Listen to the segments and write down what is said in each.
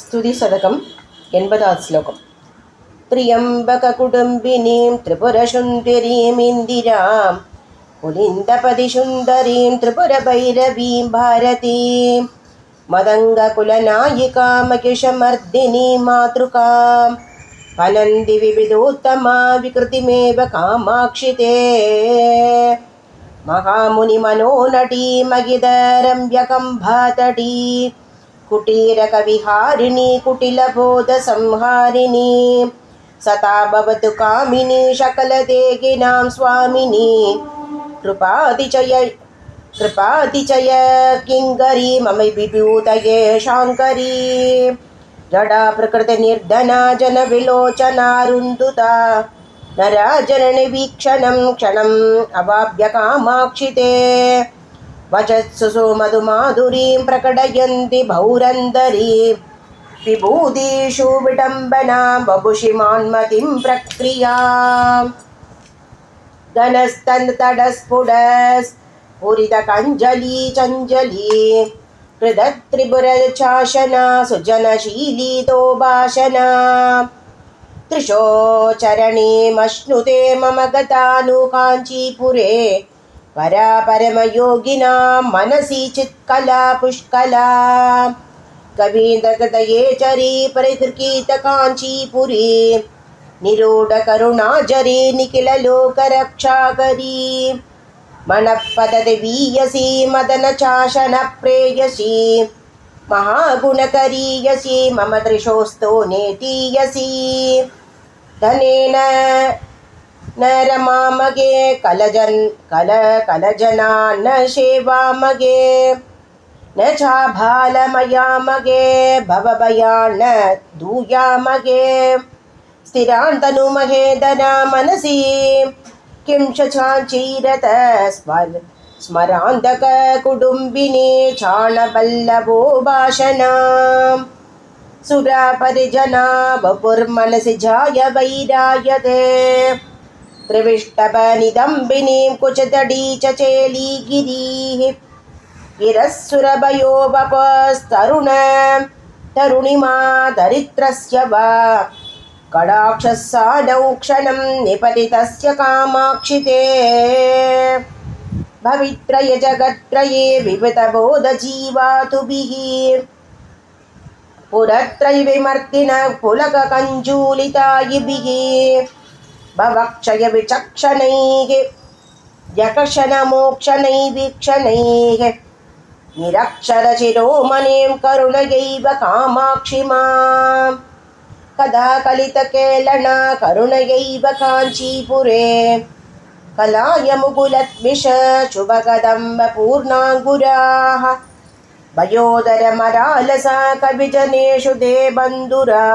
स्तुतिशतकम् 80வது श्लोकम् त्र्यम्बककुटुम्बिनीं त्रिपुरसुन्दरीम् इन्दिरां पुलिन्दपतिसुन्दरीं त्रिपुरभैरवीं भारतीं मदङ्गकुलनायिकां महिषमर्दिनीं मातृकां फलन्ति विविधोत्तमा विकृतिमेव कामाक्षि ते महामुनिमनोनटी महिदरम्यकम्भातटी कुटीरकविहारिणी कुटिलबोधसंहारिणी सता भवतु कामिनी सकलदेहिनां स्वामिनी कृपातिचय किङ्करी मम विभूतये शाङ्करी जडा प्रकृतिनिर्धना जनविलोचनारुन्धुता नराजननिवीक्षणं क्षणम् अवाप्य कामाक्षि ते वचत्सु मधुमाधुरीं प्रकटयन्ति भौरन्दरी विभूतिषु विडम्बनां बभुषि मान्मतिं प्रक्रियां घनस्तनतडस्फुटस्फुरितकञ्जली चञ्जली हृदत्रिपुरचाशना सुजनशीली तोभाषणा त्रिशोचरणीमश्नुते मम गतानुकाञ्चीपुरे परापरमयोगिनां मनसि चित्कला पुष्कला कवीन्द्रकृतये चरी परिधृकीतकाञ्चीपुरी निरूढकरुणाजरी निखिललोकरक्षाकरी मनःपतति मदनचाशनप्रेयसी महागुणकरीयसी मम त्रिशोऽस्तो नेतीयसी धनेन न रमामगे कलजना न सेवामगे न चाभालमयामगे भवभयान्न दूयामगे स्थिरान्तनुमहेदना मनसि किं चाञ्चीरत स्मरान्तककुटुम्बिनी चाणवल्लभो भाषणा सुरापरिजना वपुर्मनसि जाय वैरायते त्रिविष्टपनिदम्बिनीं कुचतडी चेलीगिरीः गिरस्सुरभयो वपस्तरुणिमा दरिद्रस्य वा कडाक्षस्सानौ क्षणं निपतितस्य कामाक्षि ते भवित्रय जगत्त्रये विविधबोधजीवातुभिः पुरत्रय विमर्तिनः पुलककञ्जूलितायिभिः भवक्षय विचक्षणैः यकशनमोक्षणैवीक्षणैः निरक्षरशिरोमणिं करुणयैव कामाक्षि मां कदा कलितकेलना करुणयैव काञ्चीपुरे कलायमुकुलद्विष शुभकदम्बपूर्णाङ्गुराः भयोदरमरालसा कविजनेषु ते बन्धुरा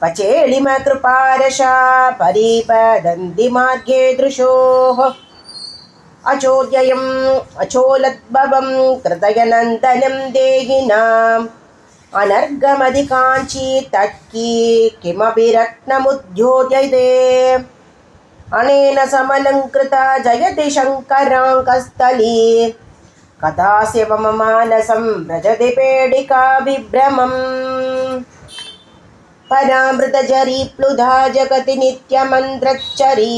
पचेलिमकृपारशा परिपदन्ति मार्गे दृशोः अचोद्ययम् अचोलद्भवं कृतयनन्दनं देहिनाम् अनर्गमधिकाञ्ची तत्की किमपि रत्नमुद्योत्यते अनेन समलङ्कृता जयति शङ्कराङ्कस्थली कथास्य मम मानसं व्रजति पेडिका विभ्रमम् परामृतजरी प्लुधा जगति नित्यमन्त्रच्चरी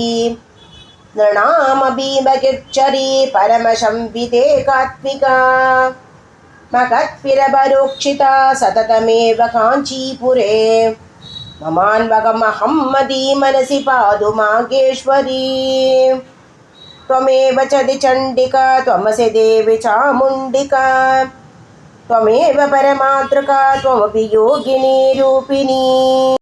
नृणामभीमगिर्चरी परमशंवितेकात्मिका महत्पिरपरोक्षिता सततमेव काञ्चीपुरे ममान्वगमहं मदी मनसि पातु मागेश्वरी त्वमेव चदि चण्डिका त्वमसि देवि चामुण्डिका त्वमेव परमातृका त्वमपि योगिनी रूपिणी।